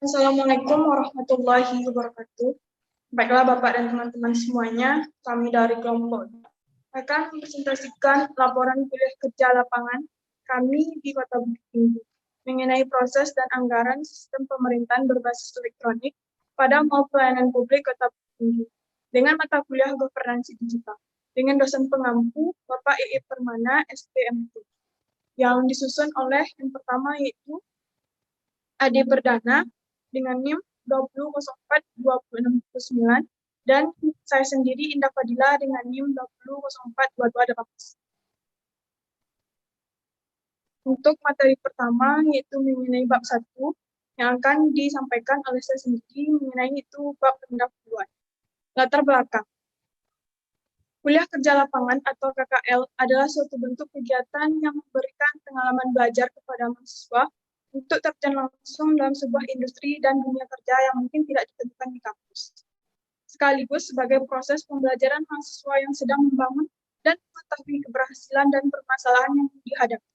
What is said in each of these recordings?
Assalamualaikum warahmatullahi wabarakatuh. Baiklah Bapak dan teman-teman semuanya, kami dari kelompok akan mempresentasikan laporan kuliah kerja lapangan kami di Kota Bukit Tinggi mengenai proses dan anggaran sistem pemerintahan berbasis elektronik pada Mall Pelayanan Publik Kota Bukit Tinggi dengan mata kuliah Governansi Digital dengan dosen pengampu Bapak Iip Permana SPMT yang disusun oleh yang pertama yaitu Ade Perdana dengan NIM 2004-2069 dan saya sendiri Indah Fadila dengan NIM 2004-2218. Untuk materi pertama yaitu mengenai bab 1 yang akan disampaikan oleh saya sendiri mengenai itu bab pendahuluan. Latar belakang. Kuliah kerja lapangan atau KKL adalah suatu bentuk kegiatan yang memberikan pengalaman belajar kepada mahasiswa untuk terjun langsung dalam sebuah industri dan dunia kerja yang mungkin tidak ditentukan di kampus. Sekaligus sebagai proses pembelajaran mahasiswa yang sedang membangun dan mengetahui keberhasilan dan permasalahan yang dihadapi.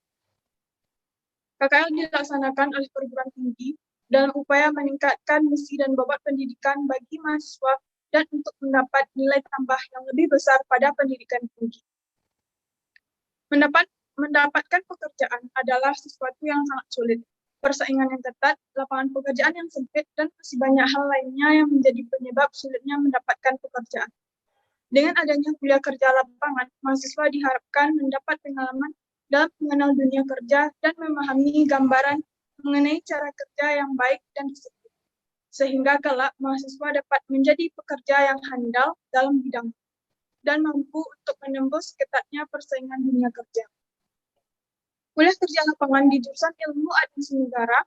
KKL dilaksanakan oleh perguruan tinggi dalam upaya meningkatkan misi dan bobot pendidikan bagi mahasiswa dan untuk mendapat nilai tambah yang lebih besar pada pendidikan tinggi. Mendapatkan pekerjaan adalah sesuatu yang sangat sulit. Persaingan yang ketat, lapangan pekerjaan yang sempit, dan masih banyak hal lainnya yang menjadi penyebab sulitnya mendapatkan pekerjaan. Dengan adanya kuliah kerja lapangan, mahasiswa diharapkan mendapat pengalaman dalam mengenal dunia kerja dan memahami gambaran mengenai cara kerja yang baik dan disiplin, sehingga kelak mahasiswa dapat menjadi pekerja yang handal dalam bidang dan mampu untuk menembus ketatnya persaingan dunia kerja. Kuliah kerja lapangan di jurusan Ilmu Administrasi Negara,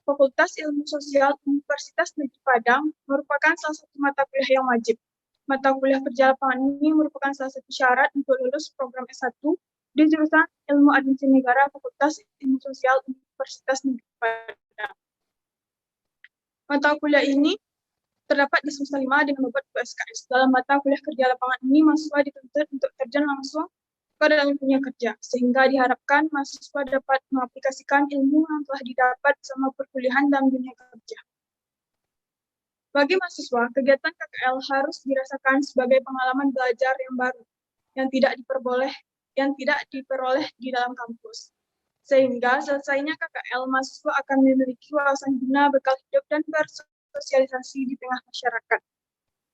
Fakultas Ilmu Sosial Universitas Negeri Padang merupakan salah satu mata kuliah yang wajib. Mata kuliah kerja lapangan ini merupakan salah satu syarat untuk lulus program S1 di jurusan Ilmu Administrasi Negara, Fakultas Ilmu Sosial Universitas Negeri Padang. Mata kuliah ini terdapat di semester 5 dengan bobot USKS. Dalam mata kuliah kerja lapangan ini, mahasiswa dituntut untuk terjun langsung pada dalam dunia kerja, sehingga diharapkan mahasiswa dapat mengaplikasikan ilmu yang telah didapat selama perkuliahan dalam dunia kerja. Bagi mahasiswa, kegiatan KKL harus dirasakan sebagai pengalaman belajar yang baru, yang tidak diperoleh di dalam kampus. Sehingga selesainya KKL, mahasiswa akan memiliki wawasan guna bekal hidup dan bersosialisasi di tengah masyarakat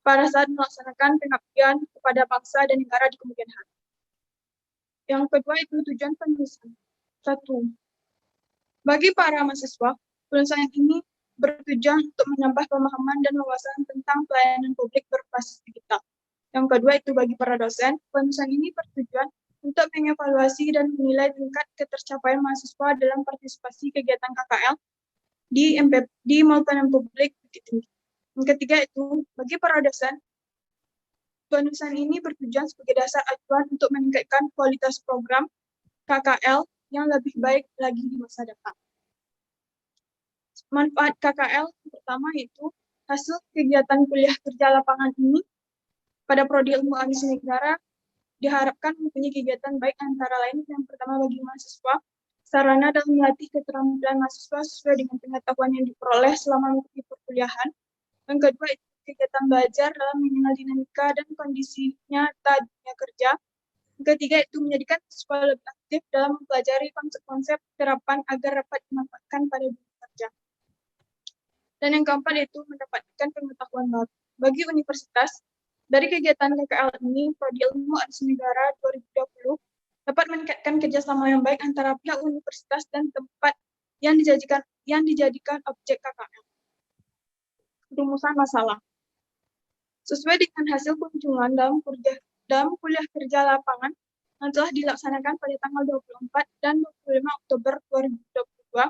pada saat melaksanakan pengabdian kepada bangsa dan negara di kemudian hari. Yang kedua itu tujuan penulisan. 1. Bagi para mahasiswa, penulisan ini bertujuan untuk menambah pemahaman dan wawasan tentang pelayanan publik berbasis digital. Yang kedua itu bagi para dosen, penulisan ini bertujuan untuk mengevaluasi dan menilai tingkat ketercapaian mahasiswa dalam partisipasi kegiatan KKL di Mall Pelayanan Publik Bukit Tinggi. Yang ketiga itu bagi para dosen, penulisan ini bertujuan sebagai dasar acuan untuk meningkatkan kualitas program KKL yang lebih baik lagi di masa depan. Manfaat KKL pertama yaitu hasil kegiatan kuliah kerja lapangan ini pada Prodi Ilmu Administrasi Negara diharapkan mempunyai kegiatan baik antara lain yang pertama bagi mahasiswa, sarana dalam melatih keterampilan mahasiswa sesuai dengan pengetahuan yang diperoleh selama mengikuti perkuliahan. Yang kedua itu kegiatan belajar dalam mengenal dinamika dan kondisi nyata dunia kerja. Yang ketiga itu menjadikan siswa lebih aktif dalam mempelajari konsep-konsep terapan agar dapat dimanfaatkan pada dunia kerja. Dan yang keempat itu mendapatkan pengetahuan baru. Bagi universitas, dari kegiatan KKL ini, Prodi Ilmu Administrasi Negara 2020 dapat meningkatkan kerjasama yang baik antara pihak universitas dan tempat yang dijadikan objek KKL. Rumusan masalah. Sesuai dengan hasil kunjungan dalam kuliah kerja lapangan yang telah dilaksanakan pada tanggal 24 dan 25 Oktober 2022,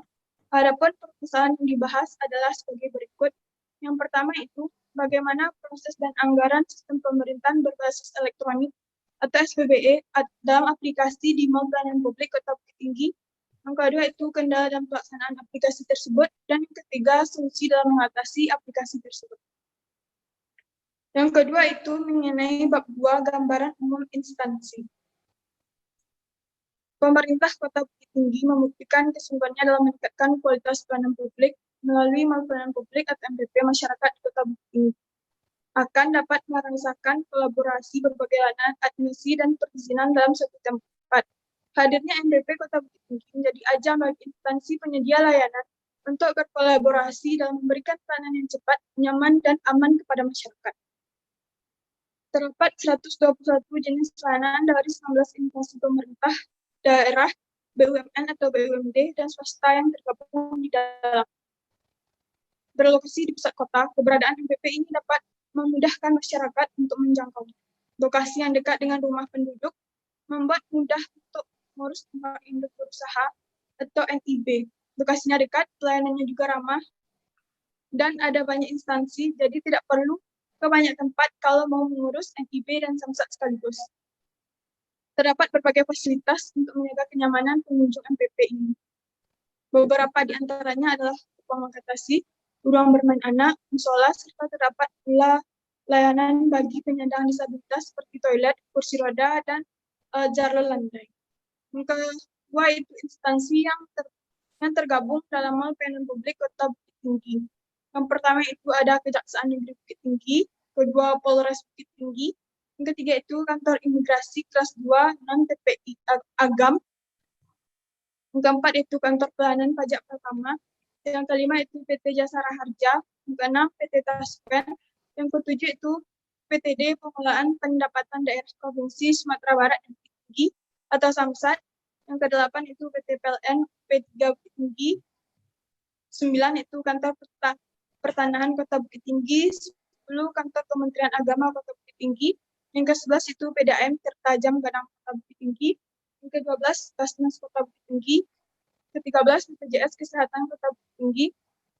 adapun permasalahan yang dibahas adalah sebagai berikut. Yang pertama itu, bagaimana proses dan anggaran sistem pemerintahan berbasis elektronik atau SPBE dalam aplikasi di Mall Pelayanan Publik Kota Bukit Tinggi. Yang kedua itu kendala dalam pelaksanaan aplikasi tersebut. Dan yang ketiga, solusi dalam mengatasi aplikasi tersebut. Yang kedua itu mengenai bab 2 gambaran umum instansi. Pemerintah Kota Bukit Tinggi membuktikan kesungguhannya dalam meningkatkan kualitas pelayanan publik melalui pelayanan publik atau MPP masyarakat di Kota Bukit Tinggi akan dapat merasakan kolaborasi berbagai layanan admisi dan perizinan dalam suatu tempat. Hadirnya MPP Kota Bukit Tinggi menjadi ajang bagi instansi penyedia layanan untuk berkolaborasi dalam memberikan pelayanan yang cepat, nyaman, dan aman kepada masyarakat. Terdapat 121 jenis layanan dari 19 instansi pemerintah daerah, BUMN atau BUMD, dan swasta yang tergabung di dalam. Berlokasi di pusat kota, keberadaan MPP ini dapat memudahkan masyarakat untuk menjangkau. Lokasi yang dekat dengan rumah penduduk membuat mudah untuk mengurus tempat induk berusaha atau NIB. Lokasinya dekat, pelayanannya juga ramah, dan ada banyak instansi, jadi tidak perlu ke banyak tempat kalau mau mengurus NIB dan Samsat sekaligus. Terdapat berbagai fasilitas untuk menjaga kenyamanan pengunjung MPP ini. Beberapa di antaranya adalah ruang akatasi, ruang bermain anak, musola, serta terdapat pula layanan bagi penyandang disabilitas seperti toilet, kursi roda, dan jalur landai. Yang kedua itu instansi yang tergabung dalam pelayanan publik Kota Bukit Tinggi. Yang pertama itu ada Kejaksaan Negeri Bukit Tinggi, kedua Polres Bukit Tinggi, yang ketiga itu Kantor Imigrasi Kelas 2 non-TPI Agam, yang keempat itu Kantor Pelayanan Pajak Pertama, yang kelima itu PT Jasara Harja, yang keenam PT Taspen, yang ketujuh itu PTD Pengelolaan Pendapatan Daerah Provinsi Sumatera Barat dan Bukit Tinggi atau Samsat, yang kedelapan itu PT PLN P3 Bukit Tinggi, 9 itu Kantor Pertanahan Kota Bukit Tinggi, 10 Kantor Kementerian Agama Kota Bukit Tinggi, yang ke-11 itu PDAM Tertajam Gadang Kota Bukit Tinggi, yang ke-12 Basnas Kota Bukit Tinggi, ke-13 BPJS Kesehatan Kota Bukit Tinggi,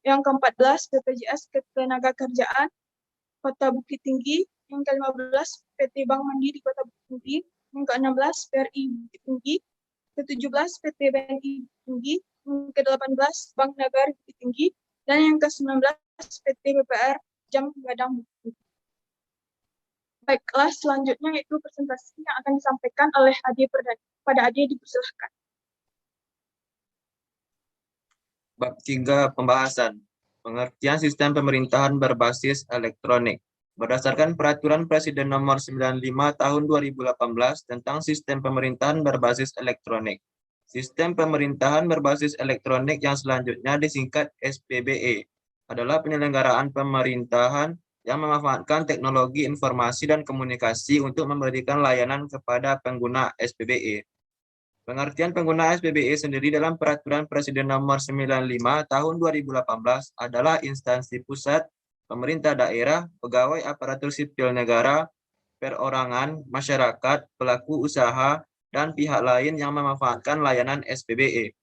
yang ke-14 BPJS Ketenagakerjaan Kota Bukit Tinggi, yang ke-15 PT Bank Mandiri Kota Bukit Tinggi, yang ke-16 BRI Bukit Tinggi, ke-17 PT BNI Bukit Tinggi, yang ke-18 Bank Nagari Bukit Tinggi, dan yang ke-19 PT BPR Jam Gadang Bukit Tinggi. Baiklah, selanjutnya yaitu presentasi yang akan disampaikan oleh Ade Perdana. Pada Ade dipersilahkan. Bab 3 Pembahasan Pengertian Sistem Pemerintahan Berbasis Elektronik. Berdasarkan Peraturan Presiden Nomor 95 Tahun 2018 tentang Sistem Pemerintahan Berbasis Elektronik. Sistem Pemerintahan Berbasis Elektronik yang selanjutnya disingkat SPBE adalah penyelenggaraan pemerintahan yang memanfaatkan teknologi informasi dan komunikasi untuk memberikan layanan kepada pengguna SPBE. Pengertian pengguna SPBE sendiri dalam Peraturan Presiden Nomor 95 Tahun 2018 adalah instansi pusat, pemerintah daerah, pegawai aparatur sipil negara, perorangan, masyarakat, pelaku usaha, dan pihak lain yang memanfaatkan layanan SPBE.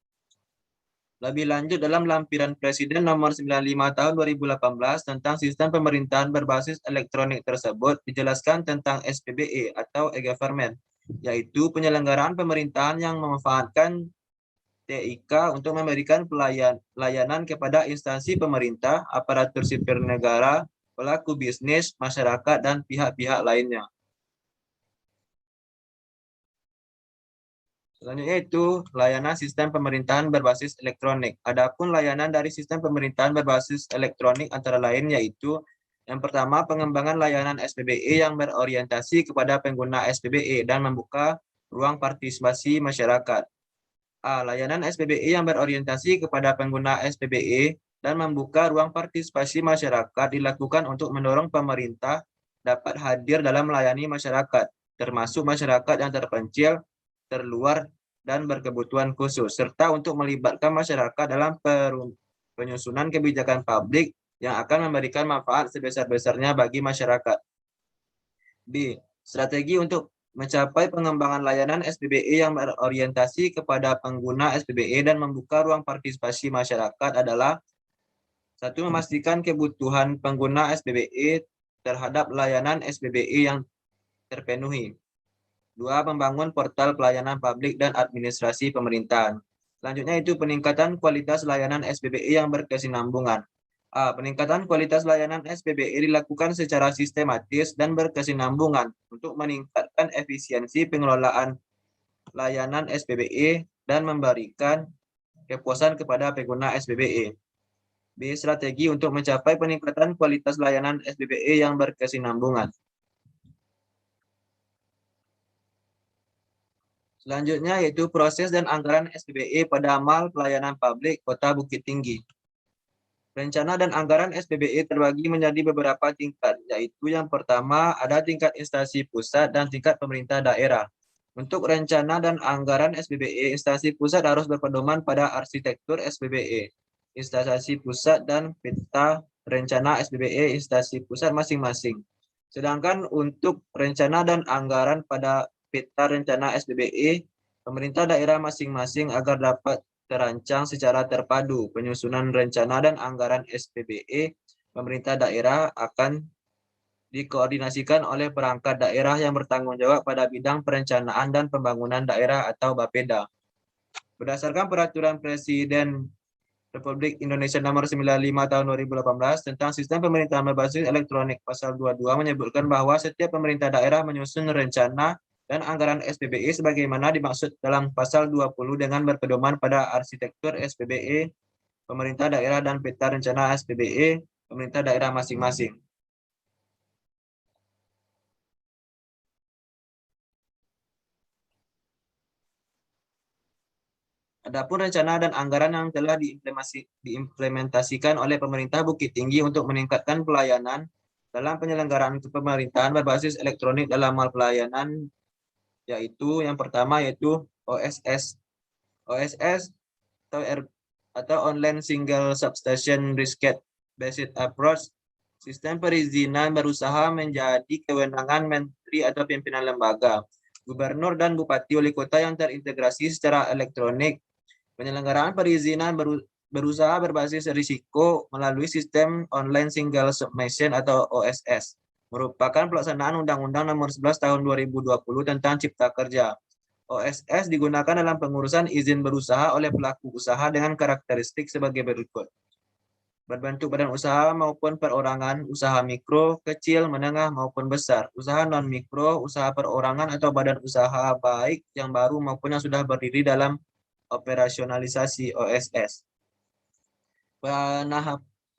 Lebih lanjut dalam lampiran Presiden Nomor 95 Tahun 2018 tentang sistem pemerintahan berbasis elektronik tersebut dijelaskan tentang SPBE atau e-government, yaitu penyelenggaraan pemerintahan yang memanfaatkan TIK untuk memberikan layanan kepada instansi pemerintah, aparatur sipil negara, pelaku bisnis, masyarakat, dan pihak-pihak lainnya. Selanjutnya itu layanan sistem pemerintahan berbasis elektronik. Adapun layanan dari sistem pemerintahan berbasis elektronik antara lain yaitu yang pertama pengembangan layanan SPBE yang berorientasi kepada pengguna SPBE dan membuka ruang partisipasi masyarakat. A. Layanan SPBE yang berorientasi kepada pengguna SPBE dan membuka ruang partisipasi masyarakat dilakukan untuk mendorong pemerintah dapat hadir dalam melayani masyarakat, termasuk masyarakat yang terpencil, terluar, dan berkebutuhan khusus, serta untuk melibatkan masyarakat dalam penyusunan kebijakan publik yang akan memberikan manfaat sebesar-besarnya bagi masyarakat. B. Strategi untuk mencapai pengembangan layanan SPBE yang berorientasi kepada pengguna SPBE dan membuka ruang partisipasi masyarakat adalah: 1. Memastikan kebutuhan pengguna SPBE terhadap layanan SPBE yang terpenuhi. 2. Membangun portal pelayanan publik dan administrasi pemerintahan. Selanjutnya itu peningkatan kualitas layanan SPBE yang berkesinambungan. A. Peningkatan kualitas layanan SPBE dilakukan secara sistematis dan berkesinambungan untuk meningkatkan efisiensi pengelolaan layanan SPBE dan memberikan kepuasan kepada pengguna SPBE. B. Strategi untuk mencapai peningkatan kualitas layanan SPBE yang berkesinambungan. Selanjutnya yaitu proses dan anggaran SPBE pada amal pelayanan publik Kota Bukit Tinggi. Rencana dan anggaran SPBE terbagi menjadi beberapa tingkat, yaitu yang pertama ada tingkat instansi pusat dan tingkat pemerintah daerah. Untuk rencana dan anggaran SPBE, instansi pusat harus berpedoman pada arsitektur SPBE, instansi pusat dan peta rencana SPBE instansi pusat masing-masing. Sedangkan untuk rencana dan anggaran pada peta rencana SPBE, pemerintah daerah masing-masing agar dapat terancang secara terpadu. Penyusunan rencana dan anggaran SPBE, pemerintah daerah akan dikoordinasikan oleh perangkat daerah yang bertanggung jawab pada bidang perencanaan dan pembangunan daerah atau Bapeda. Berdasarkan Peraturan Presiden Republik Indonesia Nomor 95 Tahun 2018 tentang Sistem Pemerintahan Berbasis Elektronik, Pasal 22 menyebutkan bahwa setiap pemerintah daerah menyusun rencana dan anggaran SPBE sebagaimana dimaksud dalam Pasal 20 dengan berpedoman pada arsitektur SPBE, pemerintah daerah dan peta rencana SPBE, pemerintah daerah masing-masing. Adapun rencana dan anggaran yang telah diimplementasikan oleh pemerintah Bukit Tinggi untuk meningkatkan pelayanan dalam penyelenggaraan pemerintahan berbasis elektronik dalam hal pelayanan, yaitu yang pertama yaitu OSS. OSS atau Online Single Substation Risket Based Approach. Sistem perizinan berusaha menjadi kewenangan menteri atau pimpinan lembaga, gubernur dan bupati wali kota yang terintegrasi secara elektronik. Penyelenggaraan perizinan berusaha berbasis risiko melalui sistem Online Single Submission atau OSS, merupakan pelaksanaan Undang-Undang Nomor 11 Tahun 2020 tentang Cipta Kerja. OSS digunakan dalam pengurusan izin berusaha oleh pelaku usaha dengan karakteristik sebagai berikut. Berbentuk badan usaha maupun perorangan, usaha mikro, kecil, menengah, maupun besar, usaha non-mikro, usaha perorangan atau badan usaha baik yang baru maupun yang sudah berdiri dalam operasionalisasi OSS.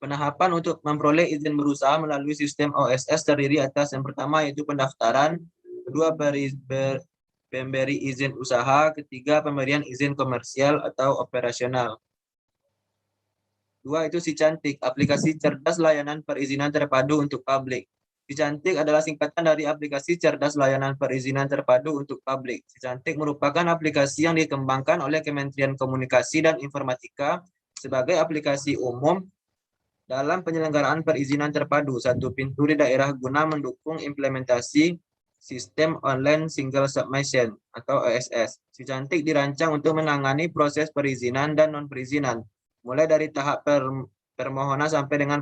Penahapan untuk memperoleh izin berusaha melalui sistem OSS terdiri atas yang pertama yaitu pendaftaran, kedua pemberi izin usaha, ketiga pemberian izin komersial atau operasional. Dua itu Si Cantik, aplikasi cerdas layanan perizinan terpadu untuk publik. Si Cantik adalah singkatan dari aplikasi cerdas layanan perizinan terpadu untuk publik. Si Cantik merupakan aplikasi yang dikembangkan oleh Kementerian Komunikasi dan Informatika sebagai aplikasi umum dalam penyelenggaraan perizinan terpadu satu pintu di daerah guna mendukung implementasi Sistem Online Single Submission atau OSS. Si Cantik dirancang untuk menangani proses perizinan dan non-perizinan, mulai dari tahap permohonan sampai dengan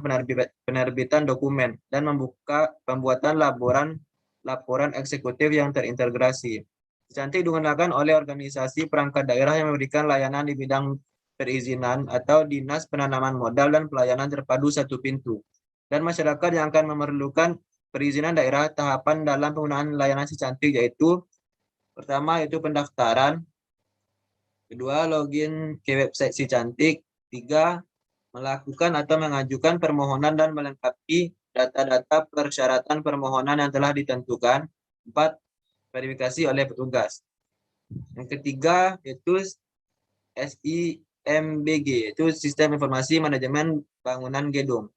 penerbitan dokumen dan membuka pembuatan laporan eksekutif yang terintegrasi. Si Cantik digunakan oleh organisasi perangkat daerah yang memberikan layanan di bidang perizinan atau Dinas Penanaman Modal dan Pelayanan Terpadu Satu Pintu, dan masyarakat yang akan memerlukan perizinan daerah. Tahapan dalam penggunaan layanan Si Cantik yaitu pertama yaitu pendaftaran, kedua login ke website Si Cantik, tiga melakukan atau mengajukan permohonan dan melengkapi data-data persyaratan permohonan yang telah ditentukan, empat verifikasi oleh petugas. Yang ketiga yaitu SIMBG, itu Sistem Informasi Manajemen Bangunan Gedung.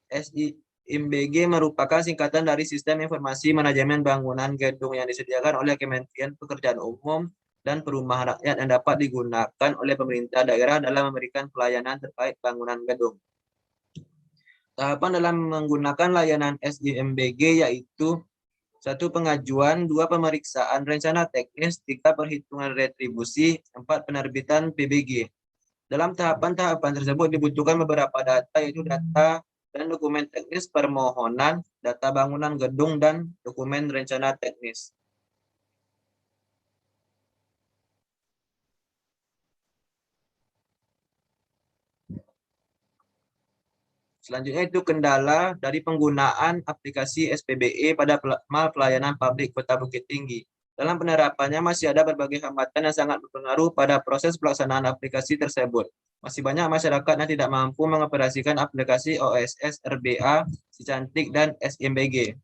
SIMBG merupakan singkatan dari Sistem Informasi Manajemen Bangunan Gedung yang disediakan oleh Kementerian Pekerjaan Umum dan Perumahan Rakyat yang dapat digunakan oleh pemerintah daerah dalam memberikan pelayanan terkait bangunan gedung. Tahapan dalam menggunakan layanan SIMBG yaitu satu pengajuan, dua pemeriksaan rencana teknis, tiga perhitungan retribusi, empat penerbitan PBG. Dalam tahapan-tahapan tersebut dibutuhkan beberapa data, yaitu data dan dokumen teknis permohonan, data bangunan gedung, dan dokumen rencana teknis. Selanjutnya itu kendala dari penggunaan aplikasi SPBE pada pelayanan publik Kota Bukit Tinggi. Dalam penerapannya masih ada berbagai hambatan yang sangat berpengaruh pada proses pelaksanaan aplikasi tersebut. Masih banyak masyarakat yang tidak mampu mengoperasikan aplikasi OSS, RBA, Si Cantik, dan SMBG.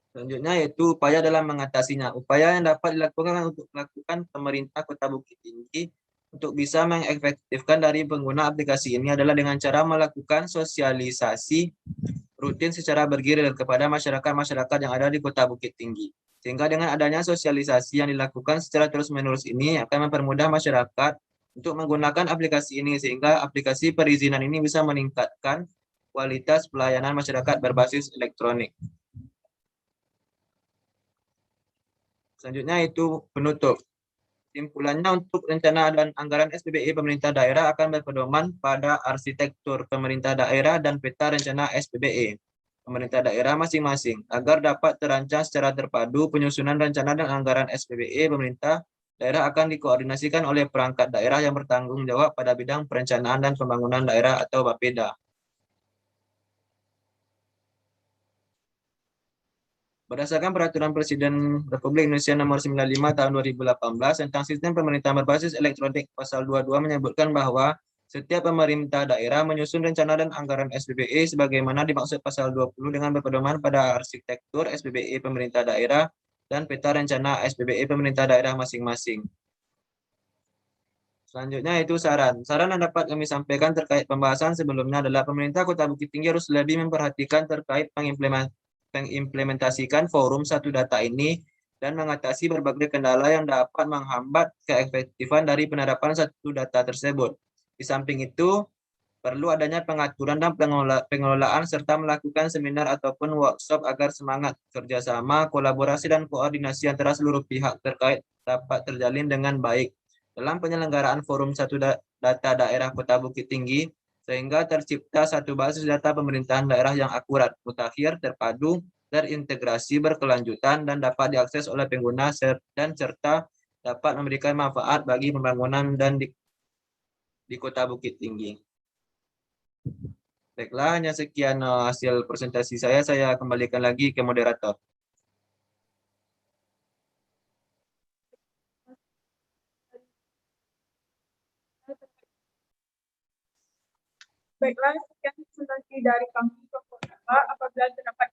Selanjutnya yaitu upaya dalam mengatasinya. Upaya yang dapat dilakukan untuk melakukan pemerintah Kota Bukit Tinggi untuk bisa mengefektifkan dari pengguna aplikasi ini adalah dengan cara melakukan sosialisasi rutin secara bergilir kepada masyarakat-masyarakat yang ada di Kota Bukit Tinggi. Sehingga dengan adanya sosialisasi yang dilakukan secara terus-menerus ini akan mempermudah masyarakat untuk menggunakan aplikasi ini sehingga aplikasi perizinan ini bisa meningkatkan kualitas pelayanan masyarakat berbasis elektronik. Selanjutnya itu penutup. Simpulannya untuk rencana dan anggaran SPBE pemerintah daerah akan berpedoman pada arsitektur pemerintah daerah dan peta rencana SPBE pemerintah daerah masing-masing agar dapat terancang secara terpadu. Penyusunan rencana dan anggaran SPBE pemerintah daerah akan dikoordinasikan oleh perangkat daerah yang bertanggung jawab pada bidang perencanaan dan pembangunan daerah atau Bapeda. Berdasarkan Peraturan Presiden Republik Indonesia Nomor 95 Tahun 2018 tentang Sistem Pemerintahan Berbasis Elektronik, Pasal 22 menyebutkan bahwa setiap pemerintah daerah menyusun rencana dan anggaran SPBE sebagaimana dimaksud Pasal 20 dengan berpedoman pada arsitektur SPBE pemerintah daerah dan peta rencana SPBE pemerintah daerah masing-masing. Selanjutnya itu saran. Saran yang dapat kami sampaikan terkait pembahasan sebelumnya adalah pemerintah Kota Bukit Tinggi harus lebih memperhatikan terkait mengimplementasikan forum satu data ini dan mengatasi berbagai kendala yang dapat menghambat keefektifan dari penerapan satu data tersebut. Di samping itu, perlu adanya pengaturan dan pengelolaan serta melakukan seminar ataupun workshop agar semangat kerjasama, kolaborasi, dan koordinasi antara seluruh pihak terkait dapat terjalin dengan baik dalam penyelenggaraan forum satu data daerah Kota Bukit Tinggi, sehingga tercipta satu basis data pemerintahan daerah yang akurat, mutakhir, terpadu, terintegrasi, berkelanjutan, dan dapat diakses oleh pengguna dan serta dapat memberikan manfaat bagi pembangunan dan di Kota Bukit Tinggi. Baiklah, hanya sekian hasil presentasi saya kembalikan lagi ke moderator. Baiklah, sekian presentasi dari kami, Prof. Apabila terdapat